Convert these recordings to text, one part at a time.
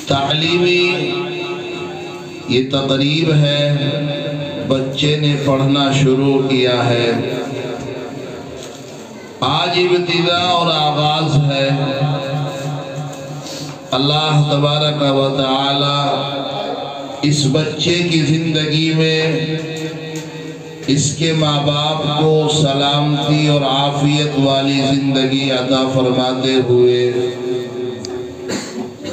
تعلیمی یہ تقریب ہے، بچے نے پڑھنا شروع کیا ہے۔ آج ابتدا اور آغاز ہے۔ اللہ تبارک و تعالی اس بچے کی زندگی میں اس کے ماں باپ کو سلامتی اور عافیت والی زندگی عطا فرماتے ہوئے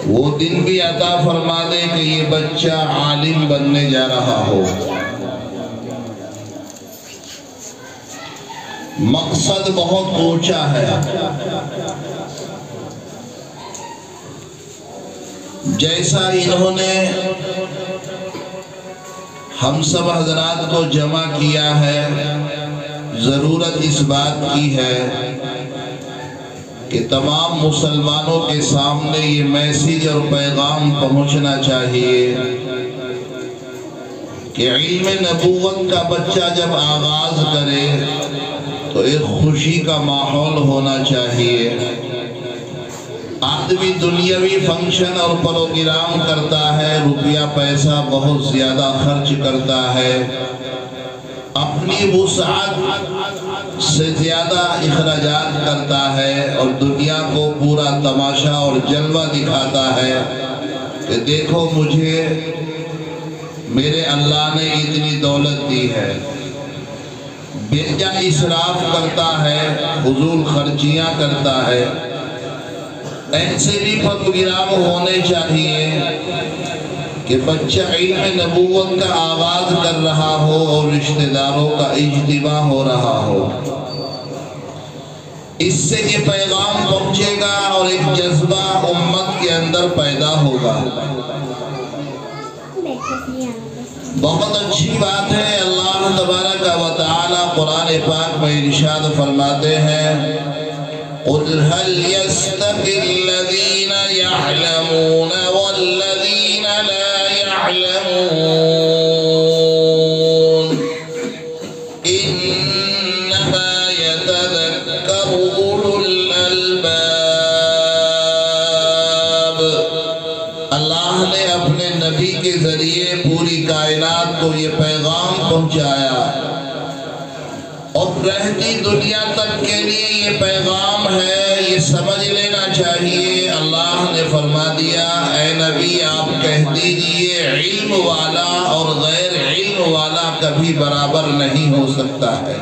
وہ دن بھی عطا فرما دے کہ یہ بچہ عالم بننے جا رہا ہو۔ مقصد بہت اونچا ہے۔ جیسا انہوں نے ہم سب حضرات کو جمع کیا ہے، ضرورت اس بات کی ہے کہ تمام مسلمانوں کے سامنے یہ میسیج اور پیغام پہنچنا چاہیے کہ علم نبوت کا بچہ جب آغاز کرے تو ایک خوشی کا ماحول ہونا چاہیے۔ آدمی دنیاوی فنکشن اور پروگرام کرتا ہے، روپیہ پیسہ بہت زیادہ خرچ کرتا ہے، اپنی وسعت سے زیادہ اخراجات کرتا ہے اور دنیا کو پورا تماشا اور جلوہ دکھاتا ہے کہ دیکھو مجھے میرے اللہ نے اتنی دولت دی ہے۔ بے جا اسراف کرتا ہے، فضول خرچیاں کرتا ہے۔ ایسے بھی پروگرام ہونے چاہیے کہ بچہ علم نبوت کا آغاز کر رہا ہو اور رشتہ داروں کا اجتماع ہو رہا ہو۔ اس سے یہ پیغام پہنچے گا اور ایک جذبہ امت کے اندر پیدا ہوگا۔ بہت اچھی بات ہے۔ اللہ تبارک و تعالی قرآن پاک میں ارشاد فرماتے ہیں قُلْ هَلْ يَسْتَوِي الَّذِينَ يَعْلَمُونَ وَالَّذِينَ لَا يَعْلَمُونَ إِنَّمَا يَتَذَكَّرُ أُولُو الْأَلْبَابِ۔ اللہ نے اپنے نبی کے ذریعے پوری کائنات کو یہ پیغام پہنچایا اور رہتی دنیا تک کے لیے یہ پیغام ہے، یہ سمجھ لینا چاہیے۔ اللہ نے فرما دیا اے نبی آپ کہہ دیجئے علم والا اور غیر علم والا کبھی برابر نہیں ہو سکتا ہے،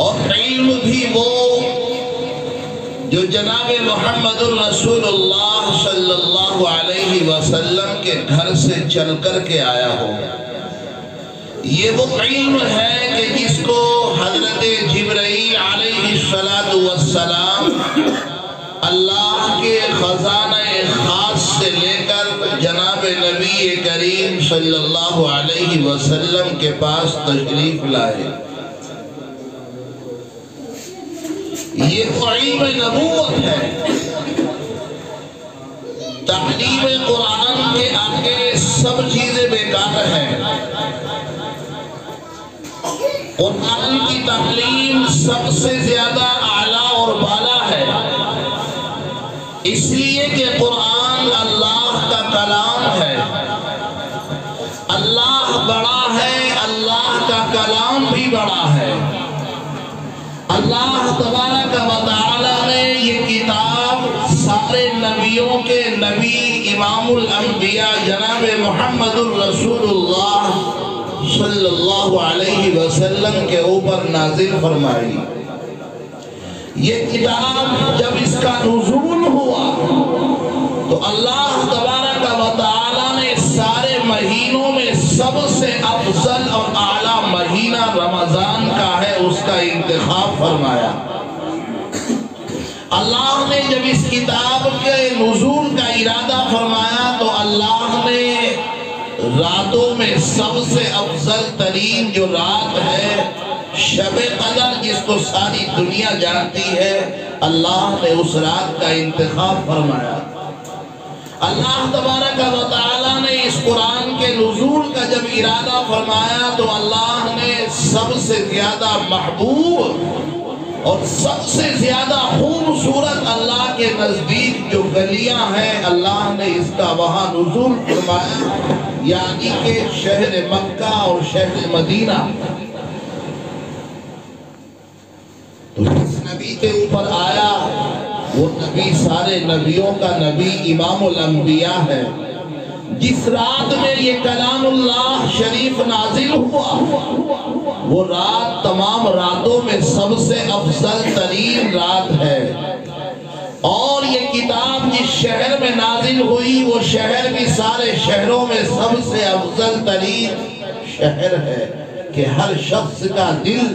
اور علم بھی وہ جو جناب محمد الرسول اللہ صلی اللہ علیہ وسلم کے گھر سے چل کر کے آیا ہو۔ یہ وہ علم ہے کہ جس کو حضرت جبرائیل علیہ السلام اللہ کے خزانہ خاص سے لے کر جناب نبی کریم صلی اللہ علیہ وسلم کے پاس تشریف لائے۔ یہ تو علم نبوت ہے۔ تعلیم قرآن کے آگے سب چیزیں بیکار ہیں۔ قرآن کی تعلیم سب سے زیادہ اعلیٰ اور بالا ہے، اس لیے کہ قرآن اللہ کا کلام ہے۔ اللہ بڑا ہے، اللہ کا کلام بھی بڑا ہے۔ اللہ تبارک و تعالی نے یہ کتاب سارے نبیوں کے نبی امام الانبیاء جناب محمد الرسول اللہ صلی اللہ علیہ وسلم کے اوپر نازل فرمائی۔ یہ کتاب جب اس کا نزول ہوا تو اللہ تبارک و تعالی نے سارے مہینوں میں سب سے افضل اور اعلیٰ مہینہ رمضان کا ہے، اس کا انتخاب فرمایا۔ اللہ نے جب اس کتاب کے نزول کا ارادہ فرمایا تو اللہ نے راتوں میں سب سے افضل ترین جو رات ہے شب قدر، جس کو ساری دنیا جانتی ہے، اللہ نے اس رات کا انتخاب فرمایا۔ اللہ تبارک و تعالی نے اس قرآن کے نزول کا جب ارادہ فرمایا تو اللہ نے سب سے زیادہ محبوب اور سب سے زیادہ خوبصورت اللہ کے نزدیک جو گلیاں ہیں اللہ نے اس کا وہاں نزول فرمایا، یعنی کہ شہر مکہ اور شہر مدینہ۔ تو جس نبی کے اوپر آیا وہ نبی سارے نبیوں کا نبی، امام الانبیاء ہے۔ جس رات میں یہ کلام اللہ شریف نازل ہوا وہ رات تمام راتوں میں سب سے افضل ترین رات ہے، اور یہ کتاب جس شہر میں نازل ہوئی وہ شہر بھی سارے شہروں میں سب سے افضل ترین شہر ہے کہ ہر شخص کا دل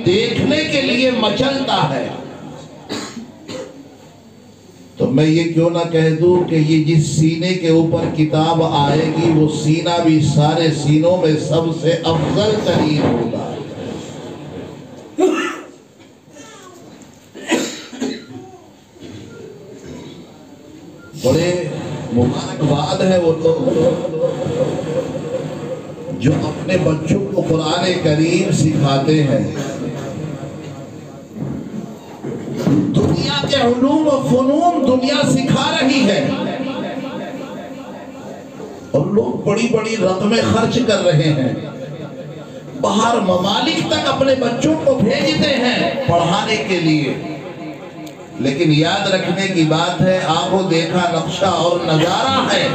دیکھنے کے لیے مچلتا ہے۔ تو میں یہ کیوں نہ کہہ دوں کہ یہ جس سینے کے اوپر کتاب آئے گی وہ سینہ بھی سارے سینوں میں سب سے افضل ترین ہوگا۔ بڑے مبارکباد ہے وہ لوگ جو اپنے بچوں کو قرآن کریم سکھاتے ہیں۔ دنیا کے علوم و فنون دنیا سکھا رہی ہے اور لوگ بڑی بڑی رقمیں خرچ کر رہے ہیں، باہر ممالک تک اپنے بچوں کو بھیجتے ہیں پڑھانے کے لیے، لیکن یاد رکھنے کی بات ہے آنکھوں دیکھا نقشہ اور نظارہ ہے۔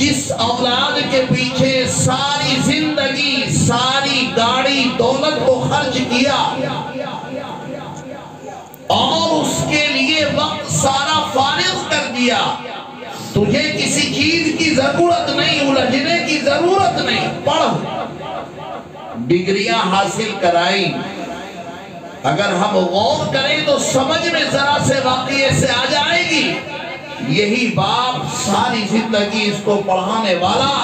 جس اولاد کے پیچھے ساری زندگی، ساری گاڑی دولت کو خرچ کیا اور اس کے لیے وقت سارا فارغ کر دیا، تجھے کسی چیز کی ضرورت نہیں، الجھنے کی ضرورت نہیں، پڑھ، ڈگریاں حاصل کرائیں، اگر ہم غور کریں تو سمجھ میں ذرا سے واقعے سے آ جائے گی۔ یہی باپ ساری زندگی اس کو پڑھانے والا،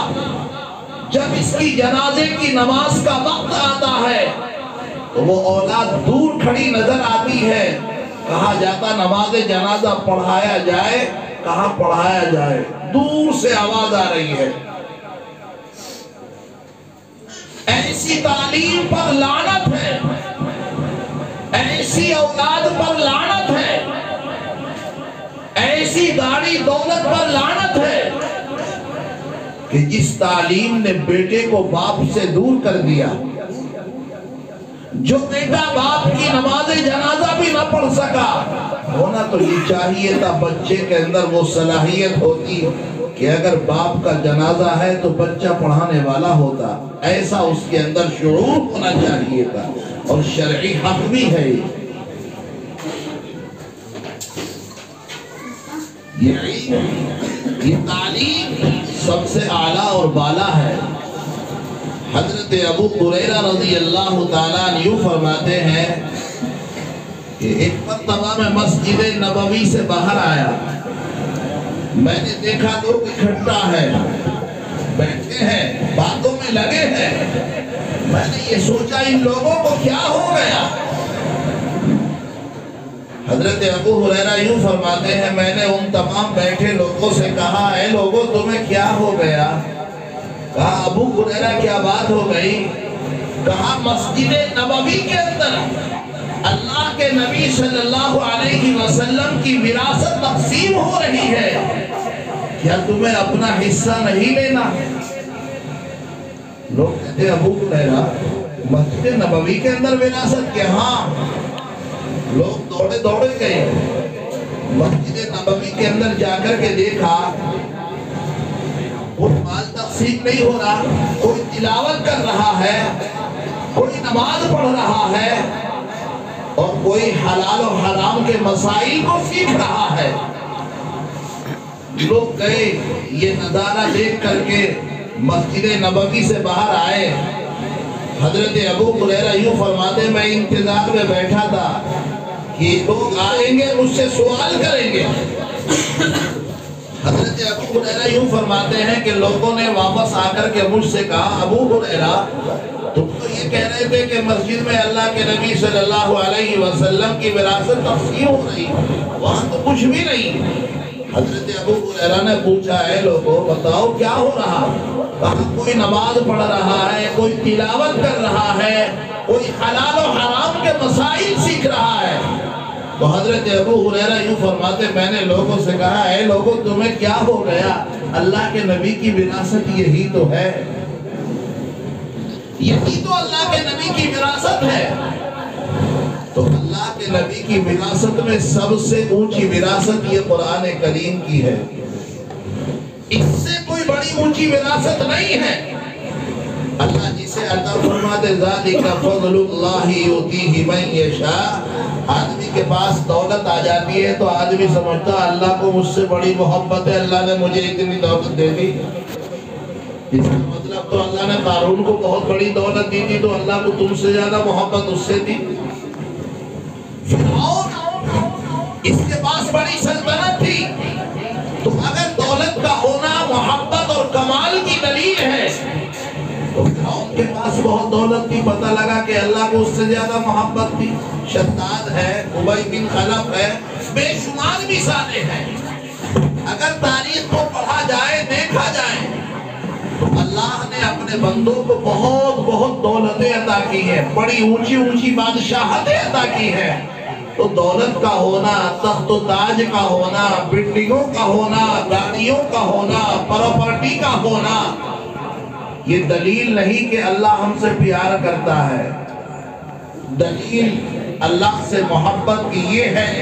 جب اس کی جنازے کی نماز کا وقت آتا ہے تو وہ اولاد دور کھڑی نظر آتی ہے، کہا جاتا نماز جنازہ پڑھایا جائے، کہاں پڑھایا جائے، دور سے آواز آ رہی ہے۔ ایسی تعلیم پر لعنت ہے، ایسی اولاد پر لعنت ہے، ایسی گاڑی دولت پر لعنت ہے کہ جس تعلیم نے بیٹے کو باپ سے دور کر دیا، جو بیٹا باپ کی نماز جنازہ بھی نہ پڑھ سکا۔ ہونا تو یہ چاہیے تھا بچے کے اندر وہ صلاحیت ہوتی کہ اگر باپ کا جنازہ ہے تو بچہ پڑھانے والا ہوتا، ایسا اس کے اندر شعور ہونا چاہیے تھا، اور شرعی حق بھی ہے۔ یہ تعلیم سب سے اعلیٰ اور بالا ہے۔ حضرت ابو ہریرہ رضی اللہ تعالیٰ عنہ یوں فرماتے ہیں کہ ایک مرتبہ میں مسجد نبوی سے باہر آیا، میں نے دیکھا لوگ اکٹھا ہے، بیٹھے ہیں، باتوں میں لگے ہیں۔ میں نے یہ سوچا ان لوگوں کو کیا ہو گیا؟ حضرت ابو ہریرہ یوں فرماتے ہیں میں نے ان تمام بیٹھے لوگوں سے کہا اے لوگوں تمہیں کیا ہو گیا؟ کہا ابو ہریرہ کیا بات ہو گئی؟ کہا مسجد نبوی کے اندر اللہ کے نبی صلی اللہ علیہ وسلم کی وراثت تقسیم ہو رہی ہے، کیا تمہیں اپنا حصہ نہیں لینا؟ لوگ کہتے ہیں ابو ہریرہ مسجد نبوی کے اندر وراثت کے؟ ہاں۔ لوگ دوڑے دوڑے گئے، مسجد نبوی کے اندر جا کر کے دیکھا کوئی مال تقسیم نہیں ہو رہا، کوئی تلاوت کر رہا ہے، کوئی نماز پڑھ رہا ہے، اور کوئی حلال و حرام کے مسائل کو سیکھ رہا ہے۔ لوگ گئے، یہ نظارہ دیکھ کر کے مسجد نبوی سے باہر آئے۔ حضرت ابو ہریرہ یوں فرماتے میں انتظار میں بیٹھا تھا کہ لوگ آئیں گے مجھ سے سوال کریں گے۔ حضرت ابو ہریرہ یوں فرماتے ہیں کہ لوگوں نے واپس آ کر کے مجھ سے کہا ابو ہریرہ تم تو یہ کہہ رہے تھے کہ مسجد میں اللہ کے نبی صلی اللہ علیہ وسلم کی وراثت تقسیم ہو رہی، وہاں تو کچھ بھی نہیں۔ حضرت ابو ہریرہ نے پوچھا اے لوگوں بتاؤ کیا ہو رہا؟ کہا کوئی نماز پڑھ رہا ہے، کوئی تلاوت کر رہا ہے، کوئی حلال و حرام کے مسائل سیکھ رہا ہے۔ تو حضرت ابو ہریرہ یوں فرماتے میں نے لوگوں سے کہا اے لوگوں تمہیں کیا ہو گیا؟ اللہ کے نبی کی وراثت یہی تو ہے، یہی تو اللہ کے نبی کی وراثت ہے۔ تو اللہ کے نبی کی وراثت میں سب سے اونچی وراثت یہ قرآن کریم کی ہے، اس سے کوئی بڑی اونچی وراثت نہیں ہے۔ اللہ جسے عطا فرماتے ذالک فضل اللہ یؤتیہ من یشاء۔ آدمی کے پاس دولت آ جاتی ہے تو آدمی سمجھتا اللہ کو مجھ سے بڑی محبت ہے، اللہ نے مجھے اتنی دولت دے دی۔ اس کا مطلب تو اللہ نے قارون کو بہت بڑی دولت دی تھی تو اللہ کو تم سے زیادہ محبت اس سے دی۔ فرعون اس کے پاس بڑی سلطنت تھی، تو اگر دولت کا ہونا محبت اور کمال کی دلیل ہے تو فرعون کے پاس بہت دولت تھی، پتہ لگا کہ اللہ کو اس سے زیادہ محبت تھی۔ شداد ہے، ابی بن خلف ہے، بے شمار مثالیں ہیں۔ اگر تاریخ کو پڑھا جائے دیکھا جائے تو اللہ نے اپنے بندوں کو بہت بہت دولتیں عطا کی ہیں، بڑی اونچی اونچی بادشاہتیں عطا کی ہیں۔ تو دولت کا ہونا، تخت و تاج کا ہونا، بلڈنگوں کا ہونا، گاڑیوں کا ہونا، پراپرٹی کا ہونا یہ دلیل نہیں کہ اللہ ہم سے پیار کرتا ہے۔ دلیل اللہ سے محبت کی یہ ہے،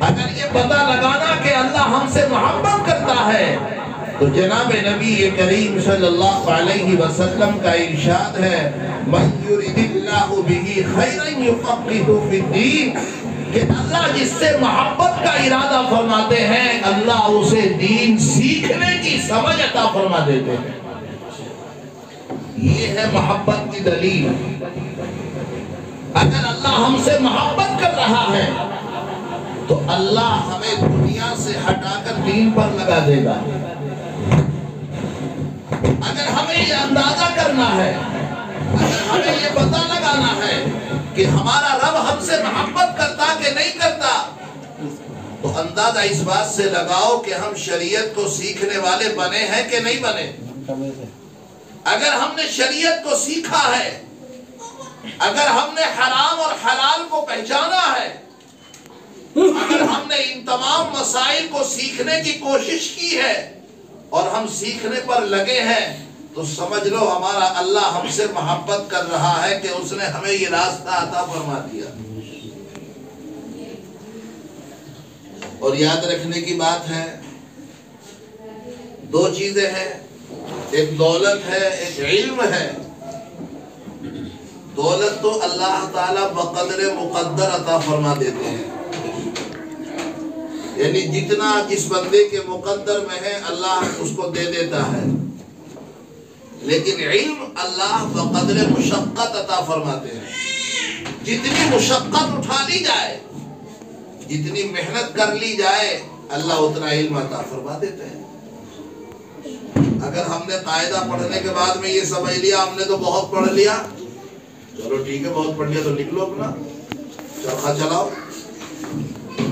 اگر یہ پتہ لگانا کہ اللہ ہم سے محبت کرتا ہے تو جناب نبی کریم صلی اللہ علیہ وسلم کا ارشاد ہے مَن يُرِدِ اللَّهُ بِهِ خَيْرًا يُفَقِّهُ فِي الدِّينِ کہ اللہ جس سے محبت کا ارادہ فرماتے ہیں اللہ اسے دین سیکھنے کی سمجھ عطا فرما دیتے ہیں۔ یہ ہے محبت کی دلیل۔ اگر اللہ ہم سے محبت کر رہا ہے تو اللہ ہمیں دنیا سے ہٹا کر دین پر لگا دے گا۔ اگر ہمیں یہ اندازہ کرنا ہے، اگر ہمیں یہ پتہ لگانا ہے کہ ہمارا رب ہم سے محبت کرتا کہ نہیں کرتا تو اندازہ اس بات سے لگاؤ کہ ہم شریعت کو سیکھنے والے بنے ہیں کہ نہیں بنے۔ اگر ہم نے شریعت کو سیکھا ہے، اگر ہم نے حرام اور حلال کو پہچانا ہے، اگر ہم نے ان تمام مسائل کو سیکھنے کی کوشش کی ہے اور ہم سیکھنے پر لگے ہیں تو سمجھ لو ہمارا اللہ ہم سے محبت کر رہا ہے کہ اس نے ہمیں یہ راستہ عطا فرما دیا۔ اور یاد رکھنے کی بات ہے، دو چیزیں ہیں، ایک دولت ہے، ایک علم ہے۔ دولت تو اللہ تعالیٰ بقدر مقدر عطا فرما دیتے ہیں، یعنی جتنا جس بندے کے مقدر میں ہے اللہ اس کو دے دیتا ہے، لیکن علم اللہ بقدر مشقت عطا فرماتے ہیں۔ جتنی مشقت اٹھا لی جائے، جتنی محنت کر لی جائے اللہ اتنا علم عطا فرما دیتے ہیں۔ اگر ہم نے قاعدہ پڑھنے کے بعد میں یہ سمجھ لیا ہم نے تو بہت پڑھ لیا، چلو ٹھیک ہے بہت پڑھ لیا تو نکلو اپنا چرخہ چلاؤ،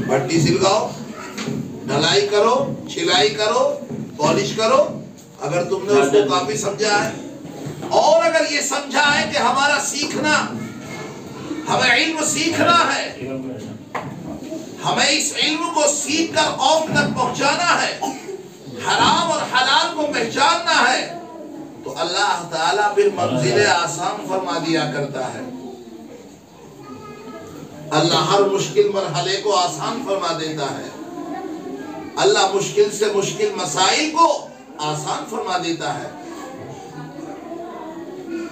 بھٹی سلگاؤ، ڈھلائی کرو، چھلائی کرو، پالش کرو۔ اگر تم نے اس کو کافی سمجھا ہے اور اگر یہ سمجھا ہے کہ ہمارا سیکھنا، ہمیں علم سیکھنا ہے، ہمیں اس علم کو سیکھ کر قوم تک پہنچانا ہے، حرام اور حلال کو پہچاننا ہے تو اللہ تعالیٰ پھر منزل آسان فرما دیا کرتا ہے۔ اللہ ہر مشکل مرحلے کو آسان فرما دیتا ہے، اللہ مشکل سے مشکل مسائل کو آسان فرما دیتا ہے۔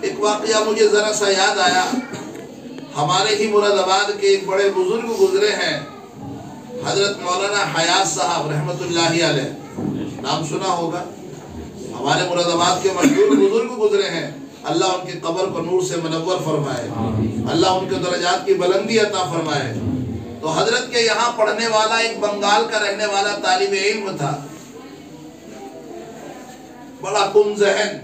ایک واقعہ مجھے ذرا سا یاد آیا، ہمارے ہی مراد آباد کے ایک بڑے بزرگ گزرے ہیں، حضرت مولانا حیات صاحب رحمت اللہ علیہ، نام سنا ہوگا، ہمارے مراد آباد کے مشہور بزرگ گزرے ہیں۔ اللہ ان کی قبر کو نور سے منور فرمائے، اللہ ان کے درجات کی بلندی عطا فرمائے۔ تو حضرت کے یہاں پڑھنے والا ایک بنگال کا رہنے والا طالب علم تھا، بڑا کم ذہن،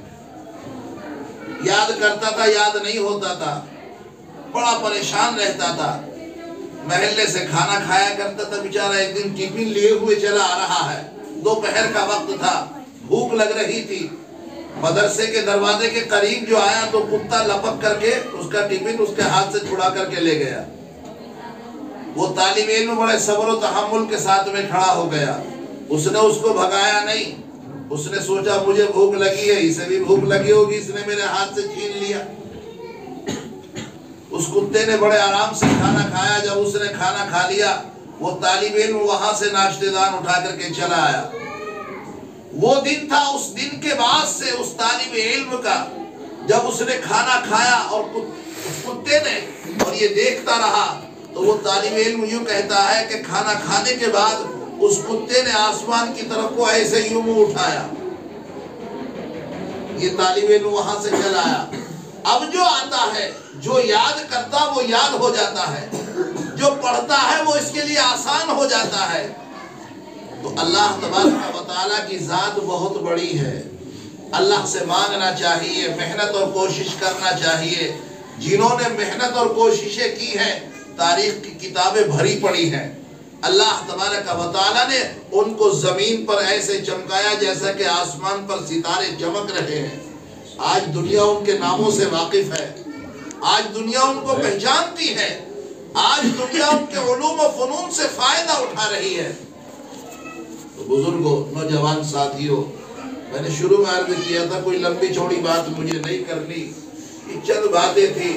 یاد کرتا تھا یاد نہیں ہوتا تھا، بڑا پریشان رہتا تھا، محلے سے کھانا کھایا کرتا تھا بیچارہ۔ ایک دن ٹفن لیے ہوئے چلا آ رہا ہے، دوپہر کا وقت تھا، بھوک لگ رہی تھی، مدرسے کے دروازے کے قریب جو آیا تو کتا لپک کر کے اس کا ٹفن اس کے ہاتھ سے چھڑا کر کے لے گیا۔ وہ طالب علم بڑے صبر و تحمل کے ساتھ میں کھڑا ہو گیا، اس نے اس کو بھگایا نہیں، اس نے سوچا مجھے بھوک لگی ہے، اسے بھی بھوک لگی ہوگی، اس نے میرے ہاتھ سے چھین لیا۔ اس کتے نے بڑے آرام سے کھانا کھایا، جب اس نے کھانا کھا لیا وہ طالب علم وہاں سے ناشتے دان اٹھا کر کے چلا آیا۔ وہ دن تھا، اس دن کے بعد سے اس طالب علم کا جب اس نے کھانا کھایا اور اس کتے نے اور یہ دیکھتا رہا تو وہ طالب علم یوں کہتا ہے کہ کھانا کھانے کے بعد اس کتے نے آسمان کی طرف کو ایسے یوں منہ اٹھایا۔ یہ طالب علم وہاں سے چلا آیا۔ اب جو آتا ہے، جو یاد کرتا وہ یاد ہو جاتا ہے، جو پڑھتا ہے وہ اس کے لیے آسان ہو جاتا ہے۔ تو اللہ تبارک و تعالیٰ کی ذات بہت بڑی ہے، اللہ سے مانگنا چاہیے، محنت اور کوشش کرنا چاہیے۔ جنہوں نے محنت اور کوششیں کی ہیں تاریخ کی کتابیں بھری پڑی ہیں، اللہ تبارک و تعالیٰ نے ان کو زمین پر ایسے چمکایا جیسا کہ آسمان پر ستارے چمک رہے ہیں۔ آج دنیا ان کے ناموں سے واقف ہے، آج دنیا ان کو پہچانتی ہے، آج دنیا ان کے علوم و فنون سے فائدہ اٹھا رہی ہے۔ تو بزرگوں، نوجوان ساتھیوں، میں نے شروع میں عرض کیا تھا کوئی لمبی چوڑی بات مجھے نہیں کرنی، یہ چند باتیں تھی۔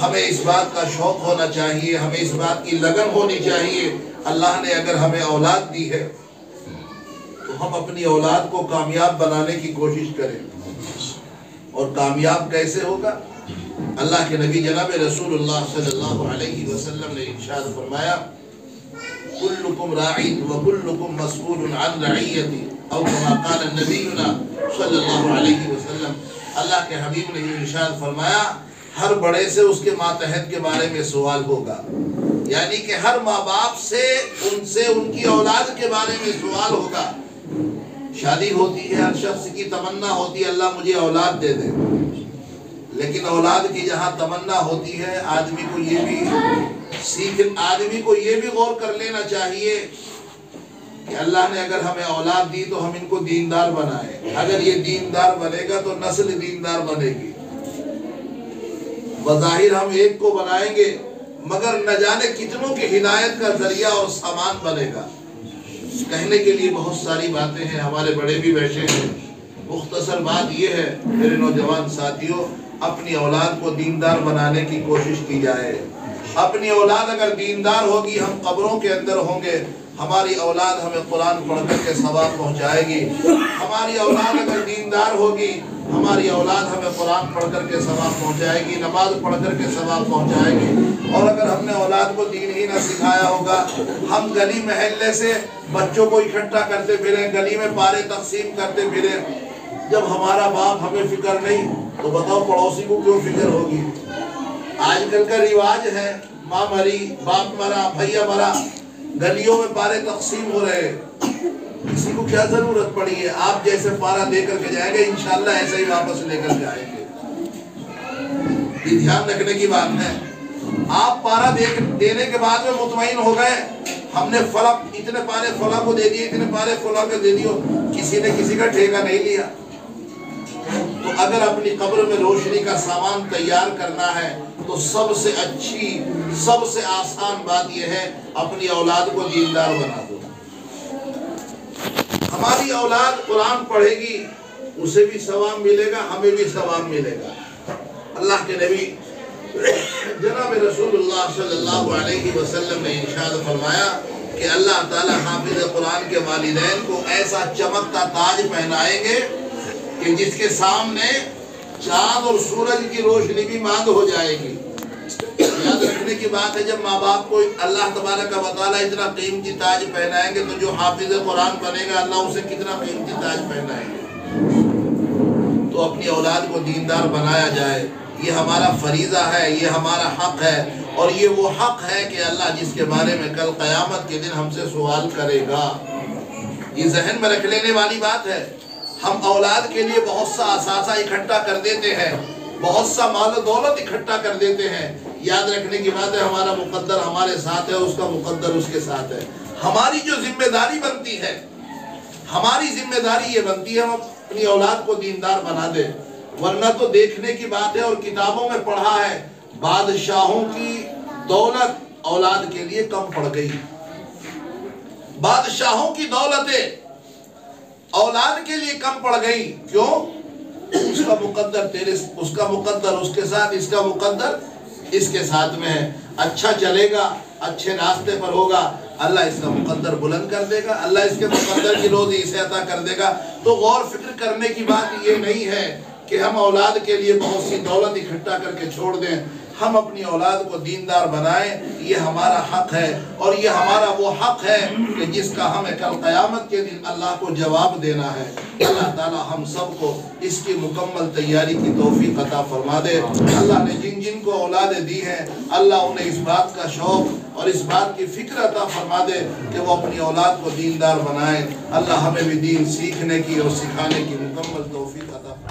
ہمیں اس بات کا شوق ہونا چاہیے، ہمیں اس بات کی لگن ہونی چاہیے۔ اللہ نے اگر ہمیں اولاد دی ہے تو ہم اپنی اولاد کو کامیاب بنانے کی کوشش کریں۔ اور کامیاب کیسے ہوگا؟ اللہ کے نبی جناب رسول اللہ صلی اللہ علیہ وسلم نے ارشاد فرمایا کلکم راعی وکلکم مسئول عن رعیتی، او کما قال نبینا صلی اللہ علیہ وسلم۔ اللہ کے حبیب نے ارشاد فرمایا ہر بڑے سے اس کے ماتحت کے بارے میں سوال ہوگا، یعنی کہ ہر ماں باپ سے ان کی اولاد کے بارے میں سوال ہوگا۔ شادی ہوتی ہے، ہر شخص کی تمنا ہوتی ہے اللہ مجھے اولاد دے دے، لیکن اولاد کی جہاں تمنا ہوتی ہے آدمی کو یہ بھی غور کر لینا چاہیے کہ اللہ نے اگر ہمیں اولاد دی تو ہم ان کو دیندار بنائیں۔ اگر یہ دیندار بنے گا تو نسل دیندار بنے گی۔ بظاہر ہم ایک کو بنائیں گے مگر نہ جانے کتنوں کی ہدایت کا ذریعہ اور سامان بنے گا۔ کہنے کے لیے بہت ساری باتیں ہیں، ہمارے بڑے بھی بیٹھے ہیں۔ مختصر بات یہ ہے میرے نوجوان ساتھیوں، اپنی اولاد کو دیندار بنانے کی کوشش کی جائے۔ اپنی اولاد اگر دیندار ہوگی، ہم قبروں کے اندر ہوں گے، ہماری اولاد ہمیں قرآن پڑھ کر کے ثواب پہنچائے گی۔ ہماری اولاد اگر دیندار ہوگی، ہماری اولاد ہمیں قرآن پڑھ کر کے ثواب پہنچائے گی، نماز پڑھ کر کے ثواب پہنچائے گی۔ اور اگر ہم نے اولاد کو دین ہی نہ سکھایا ہوگا، ہم گلی محلے سے بچوں کو اکٹھا کرتے پھریں، گلی میں پارے تقسیم کرتے پھریں، جب ہمارا باپ ہمیں فکر نہیں تو بتاؤ پڑوسی کو کیوں فکر ہوگی؟ آج کل کا رواج ہے ماں مری، باپ مرا، بھیا مرا، گلیوں میں پارے تقسیم ہو رہے۔ کسی کو کیا ضرورت پڑی ہے؟ آپ جیسے پارا دے کر کے جائیں گے انشاءاللہ ایسے ہی واپس لے کر کے آئیں گے۔ یہ دھیان رکھنے کی بات ہے۔ آپ پارا دینے کے بعد میں مطمئن ہو گئے ہم نے فلاں اتنے پارے فلاں کو دے دیے، اتنے پارے فلاں کو دے دیو، کسی نے کسی کا ٹھیکہ نہیں لیا۔ تو اگر اپنی قبر میں روشنی کا سامان تیار کرنا ہے تو سب سے اچھی، سب سے آسان بات یہ ہے اپنی اولاد کو دیندار بنا دو۔ ہماری اولاد قرآن پڑھے گی، اسے بھی ثواب ملے گا، ہمیں بھی ثواب ملے گا۔ اللہ کے نبی جناب رسول اللہ صلی اللہ علیہ وسلم نے ارشاد فرمایا کہ اللہ تعالی حافظ قرآن کے والدین کو ایسا چمکتا تاج پہنائیں گے کہ جس کے سامنے چاند اور سورج کی روشنی بھی ماند ہو جائے گی۔ یاد رکھنے کی بات ہے، جب ماں باپ کو اللہ تبارک و تعالیٰ اتنا قیمتی تاج پہنائیں گے تو جو حافظ قرآن بنے گا اللہ اسے کتنا قیمتی تاج پہنائیں گے۔ تو اپنی اولاد کو دیندار بنایا جائے، یہ ہمارا فریضہ ہے، یہ ہمارا حق ہے، اور یہ وہ حق ہے کہ اللہ جس کے بارے میں کل قیامت کے دن ہم سے سوال کرے گا۔ یہ ذہن میں رکھ لینے والی بات ہے۔ ہم اولاد کے لیے بہت سا اثاثہ اکٹھا کر دیتے ہیں، بہت سا مال و دولت اکٹھا کر دیتے ہیں۔ یاد رکھنے کی بات ہے ہمارا مقدر ہمارے ساتھ ہے، اس کا مقدر اس کے ساتھ ہے۔ ہماری جو ذمہ داری بنتی ہے، ہماری ذمہ داری یہ بنتی ہے ہم اپنی اولاد کو دیندار بنا دیں، ورنہ تو دیکھنے کی بات ہے اور کتابوں میں پڑھا ہے بادشاہوں کی دولت اولاد کے لیے کم پڑ گئی. بادشاہوں کی دولتیں اولاد کے لیے کم پڑ گئی. کیوں؟ اس کا مقدر اس کا مقدر اس کے ساتھ، اس کا مقدر اس کے ساتھ میں ہے. اچھا چلے گا، اچھے راستے پر ہوگا، اللہ اس کا مقدر بلند کر دے گا، اللہ اس کے مقدر کی روزی اسے عطا کر دے گا. تو غور فکر کرنے کی بات یہ نہیں ہے کہ ہم اولاد کے لیے بہت سی دولت اکٹھا کر کے چھوڑ دیں. ہم اپنی اولاد کو دیندار بنائیں، یہ ہمارا حق ہے، اور یہ ہمارا وہ حق ہے کہ جس کا ہمیں کل قیامت کے دن اللہ کو جواب دینا ہے. اللہ تعالی ہم سب کو اس کی مکمل تیاری کی توفیق عطا فرما دے. اللہ نے جن جن کو اولادیں دی ہیں، اللہ انہیں اس بات کا شوق اور اس بات کی فکر عطا فرما دے کہ وہ اپنی اولاد کو دیندار بنائیں. اللہ ہمیں بھی دین سیکھنے کی اور سکھانے کی مکمل توفیق عطا فرما دے.